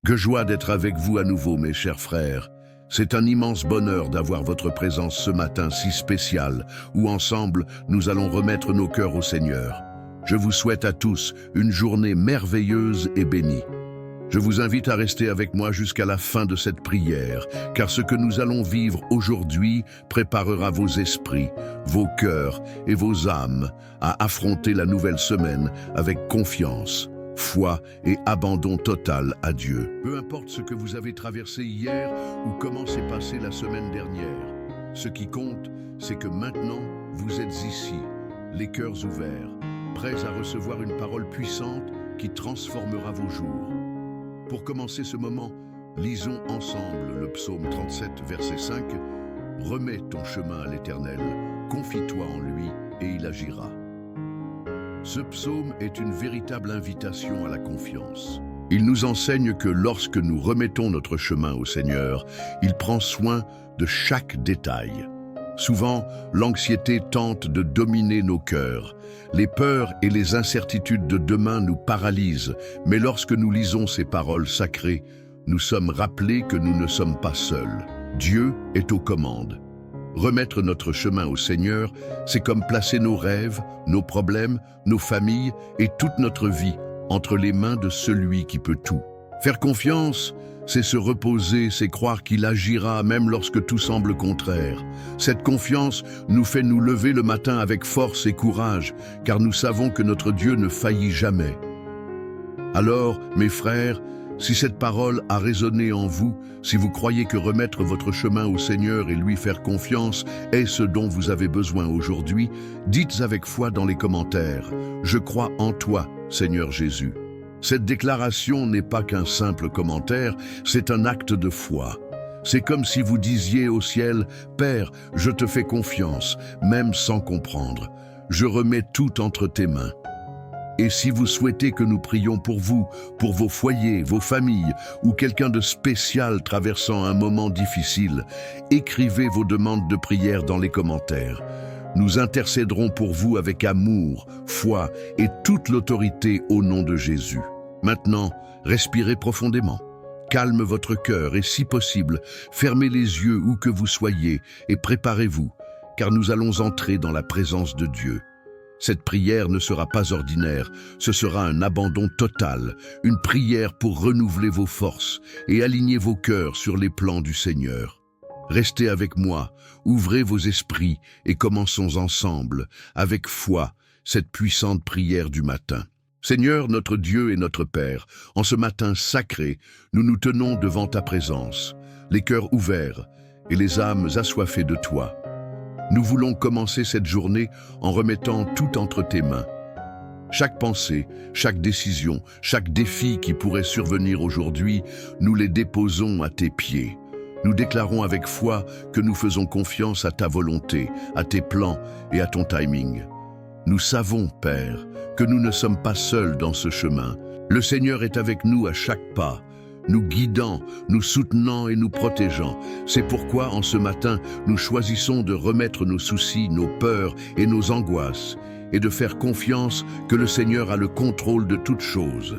Que joie d'être avec vous à nouveau, mes chers frères. C'est un immense bonheur d'avoir votre présence ce matin si spécial, où ensemble, nous allons remettre nos cœurs au Seigneur. Je vous souhaite à tous une journée merveilleuse et bénie. Je vous invite à rester avec moi jusqu'à la fin de cette prière, car ce que nous allons vivre aujourd'hui préparera vos esprits, vos cœurs et vos âmes à affronter la nouvelle semaine avec confiance, foi et abandon total à Dieu. Peu importe ce que vous avez traversé hier ou comment s'est passée la semaine dernière, ce qui compte, c'est que maintenant, vous êtes ici, les cœurs ouverts, prêts à recevoir une parole puissante qui transformera vos jours. Pour commencer ce moment, lisons ensemble le psaume 37, verset 5. « Remets ton chemin à l'Éternel, confie-toi en lui et il agira. » Ce psaume est une véritable invitation à la confiance. Il nous enseigne que lorsque nous remettons notre chemin au Seigneur, il prend soin de chaque détail. Souvent, l'anxiété tente de dominer nos cœurs. Les peurs et les incertitudes de demain nous paralysent, mais lorsque nous lisons ces paroles sacrées, nous sommes rappelés que nous ne sommes pas seuls. Dieu est aux commandes. Remettre notre chemin au Seigneur, c'est comme placer nos rêves, nos problèmes, nos familles et toute notre vie entre les mains de celui qui peut tout. Faire confiance, c'est se reposer, c'est croire qu'il agira même lorsque tout semble contraire. Cette confiance nous fait nous lever le matin avec force et courage, car nous savons que notre Dieu ne faillit jamais. Alors, mes frères, si cette parole a résonné en vous, si vous croyez que remettre votre chemin au Seigneur et lui faire confiance est ce dont vous avez besoin aujourd'hui, dites avec foi dans les commentaires « Je crois en toi, Seigneur Jésus ». Cette déclaration n'est pas qu'un simple commentaire, c'est un acte de foi. C'est comme si vous disiez au ciel « Père, je te fais confiance, même sans comprendre. Je remets tout entre tes mains. » Et si vous souhaitez que nous prions pour vous, pour vos foyers, vos familles ou quelqu'un de spécial traversant un moment difficile, écrivez vos demandes de prière dans les commentaires. Nous intercéderons pour vous avec amour, foi et toute l'autorité au nom de Jésus. Maintenant, respirez profondément. Calme votre cœur et si possible, fermez les yeux où que vous soyez et préparez-vous, car nous allons entrer dans la présence de Dieu. Cette prière ne sera pas ordinaire, ce sera un abandon total, une prière pour renouveler vos forces et aligner vos cœurs sur les plans du Seigneur. Restez avec moi, ouvrez vos esprits et commençons ensemble, avec foi, cette puissante prière du matin. Seigneur, notre Dieu et notre Père, en ce matin sacré, nous nous tenons devant ta présence, les cœurs ouverts et les âmes assoiffées de toi. Nous voulons commencer cette journée en remettant tout entre tes mains. Chaque pensée, chaque décision, chaque défi qui pourrait survenir aujourd'hui, nous les déposons à tes pieds. Nous déclarons avec foi que nous faisons confiance à ta volonté, à tes plans et à ton timing. Nous savons, Père, que nous ne sommes pas seuls dans ce chemin. Le Seigneur est avec nous à chaque pas, nous guidant, nous soutenant et nous protégeant. C'est pourquoi, en ce matin, nous choisissons de remettre nos soucis, nos peurs et nos angoisses, et de faire confiance que le Seigneur a le contrôle de toutes choses.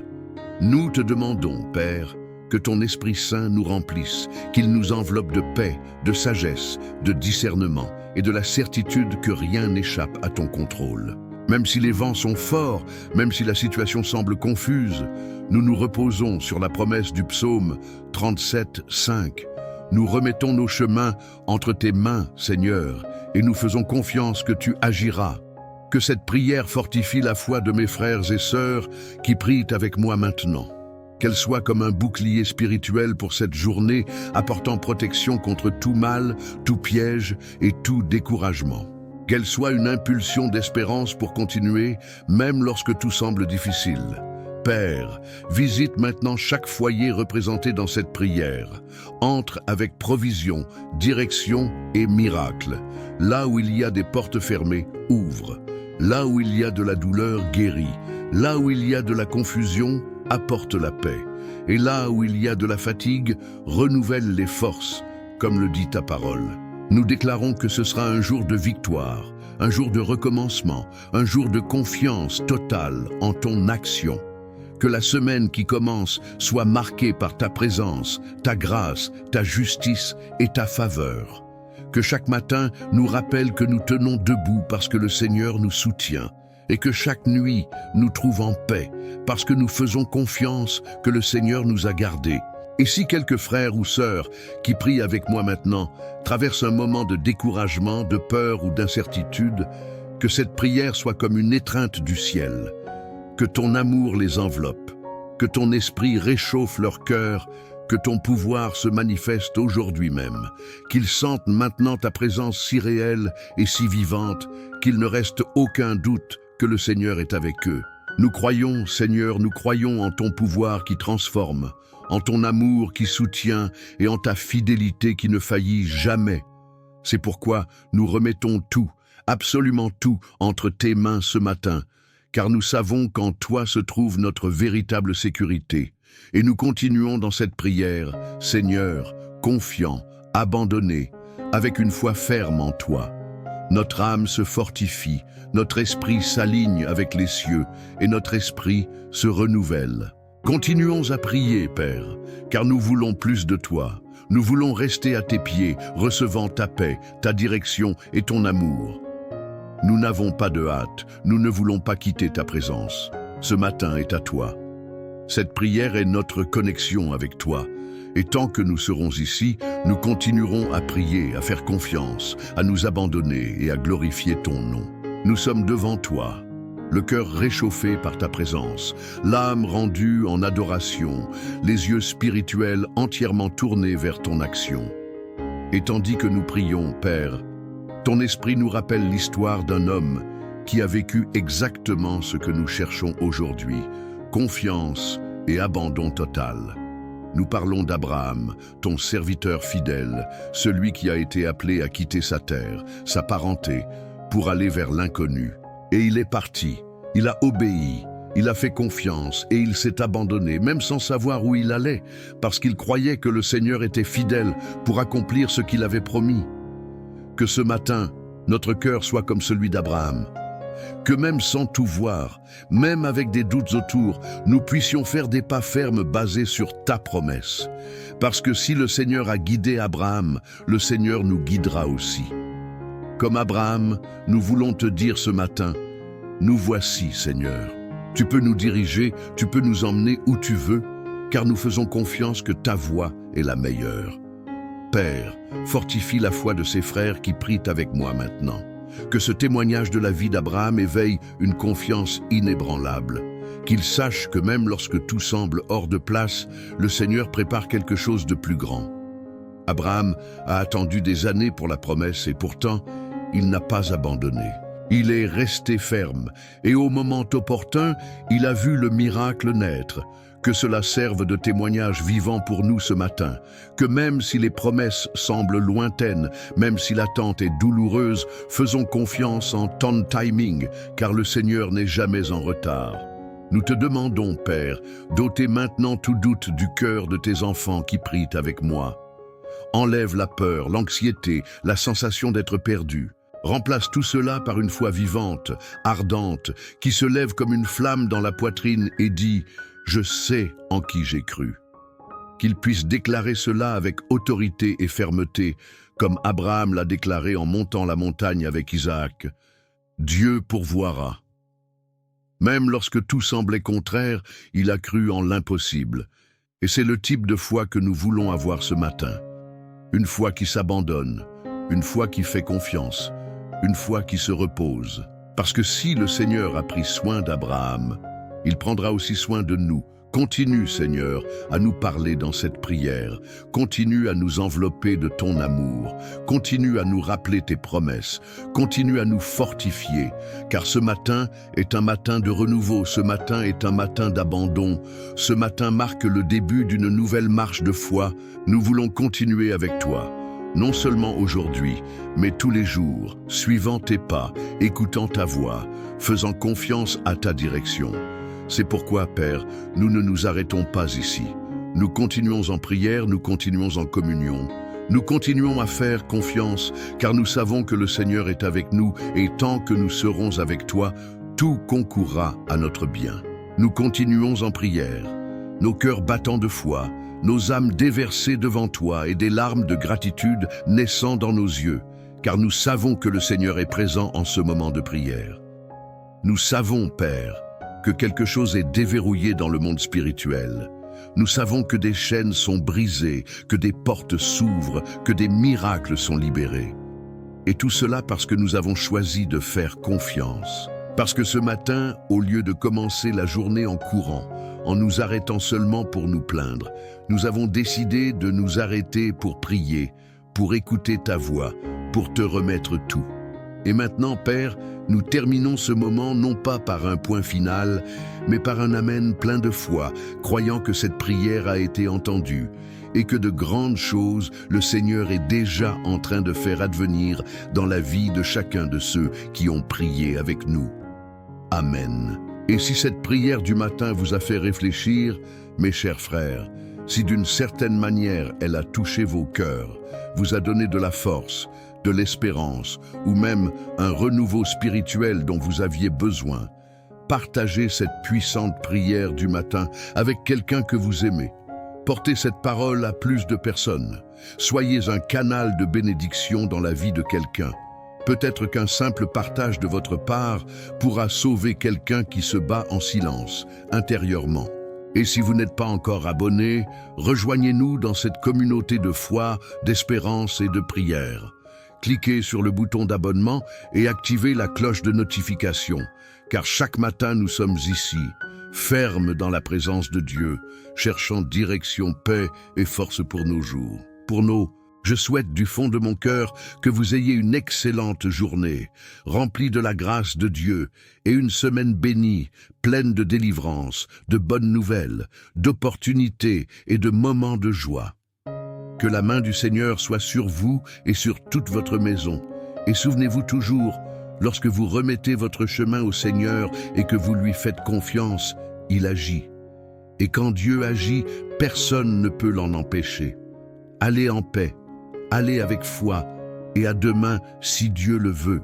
Nous te demandons, Père, que ton Esprit Saint nous remplisse, qu'il nous enveloppe de paix, de sagesse, de discernement et de la certitude que rien n'échappe à ton contrôle. Même si les vents sont forts, même si la situation semble confuse, nous nous reposons sur la promesse du psaume 37, 5. Nous remettons nos chemins entre tes mains, Seigneur, et nous faisons confiance que tu agiras. Que cette prière fortifie la foi de mes frères et sœurs qui prient avec moi maintenant. Qu'elle soit comme un bouclier spirituel pour cette journée, apportant protection contre tout mal, tout piège et tout découragement. Qu'elle soit une impulsion d'espérance pour continuer, même lorsque tout semble difficile. Père, visite maintenant chaque foyer représenté dans cette prière. Entre avec provision, direction et miracle. Là où il y a des portes fermées, ouvre. Là où il y a de la douleur, guéris. Là où il y a de la confusion, apporte la paix. Et là où il y a de la fatigue, renouvelle les forces, comme le dit ta parole. Nous déclarons que ce sera un jour de victoire, un jour de recommencement, un jour de confiance totale en ton action. Que la semaine qui commence soit marquée par ta présence, ta grâce, ta justice et ta faveur. Que chaque matin nous rappelle que nous tenons debout parce que le Seigneur nous soutient. Et que chaque nuit nous trouve en paix parce que nous faisons confiance que le Seigneur nous a gardés. Et si quelques frères ou sœurs qui prient avec moi maintenant traversent un moment de découragement, de peur ou d'incertitude, que cette prière soit comme une étreinte du ciel. Que ton amour les enveloppe, que ton esprit réchauffe leur cœur, que ton pouvoir se manifeste aujourd'hui même, qu'ils sentent maintenant ta présence si réelle et si vivante qu'il ne reste aucun doute que le Seigneur est avec eux. Nous croyons, Seigneur, nous croyons en ton pouvoir qui transforme, en ton amour qui soutient et en ta fidélité qui ne faillit jamais. C'est pourquoi nous remettons tout, absolument tout, entre tes mains ce matin, car nous savons qu'en toi se trouve notre véritable sécurité. Et nous continuons dans cette prière, Seigneur, confiants, abandonnés, avec une foi ferme en toi. Notre âme se fortifie, notre esprit s'aligne avec les cieux et notre esprit se renouvelle. Continuons à prier, Père, car nous voulons plus de toi. Nous voulons rester à tes pieds, recevant ta paix, ta direction et ton amour. Nous n'avons pas de hâte, nous ne voulons pas quitter ta présence. Ce matin est à toi. Cette prière est notre connexion avec toi. Et tant que nous serons ici, nous continuerons à prier, à faire confiance, à nous abandonner et à glorifier ton nom. Nous sommes devant toi, le cœur réchauffé par ta présence, l'âme rendue en adoration, les yeux spirituels entièrement tournés vers ton action. Et tandis que nous prions, Père, ton esprit nous rappelle l'histoire d'un homme qui a vécu exactement ce que nous cherchons aujourd'hui, confiance et abandon total. Nous parlons d'Abraham, ton serviteur fidèle, celui qui a été appelé à quitter sa terre, sa parenté, pour aller vers l'inconnu. Et il est parti, il a obéi, il a fait confiance et il s'est abandonné, même sans savoir où il allait, parce qu'il croyait que le Seigneur était fidèle pour accomplir ce qu'il avait promis. Que ce matin, notre cœur soit comme celui d'Abraham. Que même sans tout voir, même avec des doutes autour, nous puissions faire des pas fermes basés sur ta promesse. Parce que si le Seigneur a guidé Abraham, le Seigneur nous guidera aussi. Comme Abraham, nous voulons te dire ce matin, nous voici, Seigneur. Tu peux nous diriger, tu peux nous emmener où tu veux, car nous faisons confiance que ta voie est la meilleure. Père, fortifie la foi de ces frères qui prient avec moi maintenant. Que ce témoignage de la vie d'Abraham éveille une confiance inébranlable. Qu'il sache que même lorsque tout semble hors de place, le Seigneur prépare quelque chose de plus grand. Abraham a attendu des années pour la promesse et pourtant, il n'a pas abandonné. Il est resté ferme et au moment opportun, il a vu le miracle naître. Que cela serve de témoignage vivant pour nous ce matin, que même si les promesses semblent lointaines, même si l'attente est douloureuse, faisons confiance en ton timing, car le Seigneur n'est jamais en retard. Nous te demandons, Père, d'ôter maintenant tout doute du cœur de tes enfants qui prient avec moi. Enlève la peur, l'anxiété, la sensation d'être perdu. Remplace tout cela par une foi vivante, ardente, qui se lève comme une flamme dans la poitrine et dit « Je sais en qui j'ai cru ». Qu'il puisse déclarer cela avec autorité et fermeté, comme Abraham l'a déclaré en montant la montagne avec Isaac. Dieu pourvoira. Même lorsque tout semblait contraire, il a cru en l'impossible. Et c'est le type de foi que nous voulons avoir ce matin. Une foi qui s'abandonne, une foi qui fait confiance, une foi qui se repose. Parce que si le Seigneur a pris soin d'Abraham, il prendra aussi soin de nous. Continue, Seigneur, à nous parler dans cette prière. Continue à nous envelopper de ton amour. Continue à nous rappeler tes promesses. Continue à nous fortifier. Car ce matin est un matin de renouveau. Ce matin est un matin d'abandon. Ce matin marque le début d'une nouvelle marche de foi. Nous voulons continuer avec toi. Non seulement aujourd'hui, mais tous les jours, suivant tes pas, écoutant ta voix, faisant confiance à ta direction. C'est pourquoi, Père, nous ne nous arrêtons pas ici. Nous continuons en prière, nous continuons en communion. Nous continuons à faire confiance, car nous savons que le Seigneur est avec nous et tant que nous serons avec toi, tout concourra à notre bien. Nous continuons en prière, nos cœurs battant de foi, nos âmes déversées devant toi et des larmes de gratitude naissant dans nos yeux, car nous savons que le Seigneur est présent en ce moment de prière. Nous savons, Père, que quelque chose est déverrouillé dans le monde spirituel. Nous savons que des chaînes sont brisées, que des portes s'ouvrent, que des miracles sont libérés. Et tout cela parce que nous avons choisi de faire confiance. Parce que ce matin, au lieu de commencer la journée en courant, en nous arrêtant seulement pour nous plaindre, nous avons décidé de nous arrêter pour prier, pour écouter ta voix, pour te remettre tout. Et maintenant, Père, nous terminons ce moment non pas par un point final, mais par un amen plein de foi, croyant que cette prière a été entendue et que de grandes choses le Seigneur est déjà en train de faire advenir dans la vie de chacun de ceux qui ont prié avec nous. Amen. Et si cette prière du matin vous a fait réfléchir, mes chers frères, si d'une certaine manière elle a touché vos cœurs, vous a donné de la force, de l'espérance ou même un renouveau spirituel dont vous aviez besoin, partagez cette puissante prière du matin avec quelqu'un que vous aimez. Portez cette parole à plus de personnes. Soyez un canal de bénédiction dans la vie de quelqu'un. Peut-être qu'un simple partage de votre part pourra sauver quelqu'un qui se bat en silence, intérieurement. Et si vous n'êtes pas encore abonné, rejoignez-nous dans cette communauté de foi, d'espérance et de prière. Cliquez sur le bouton d'abonnement et activez la cloche de notification, car chaque matin nous sommes ici, fermes dans la présence de Dieu, cherchant direction, paix et force pour nos jours. Je souhaite du fond de mon cœur que vous ayez une excellente journée, remplie de la grâce de Dieu, et une semaine bénie, pleine de délivrance, de bonnes nouvelles, d'opportunités et de moments de joie. Que la main du Seigneur soit sur vous et sur toute votre maison. Et souvenez-vous toujours, lorsque vous remettez votre chemin au Seigneur et que vous lui faites confiance, il agit. Et quand Dieu agit, personne ne peut l'en empêcher. Allez en paix, allez avec foi, et à demain si Dieu le veut.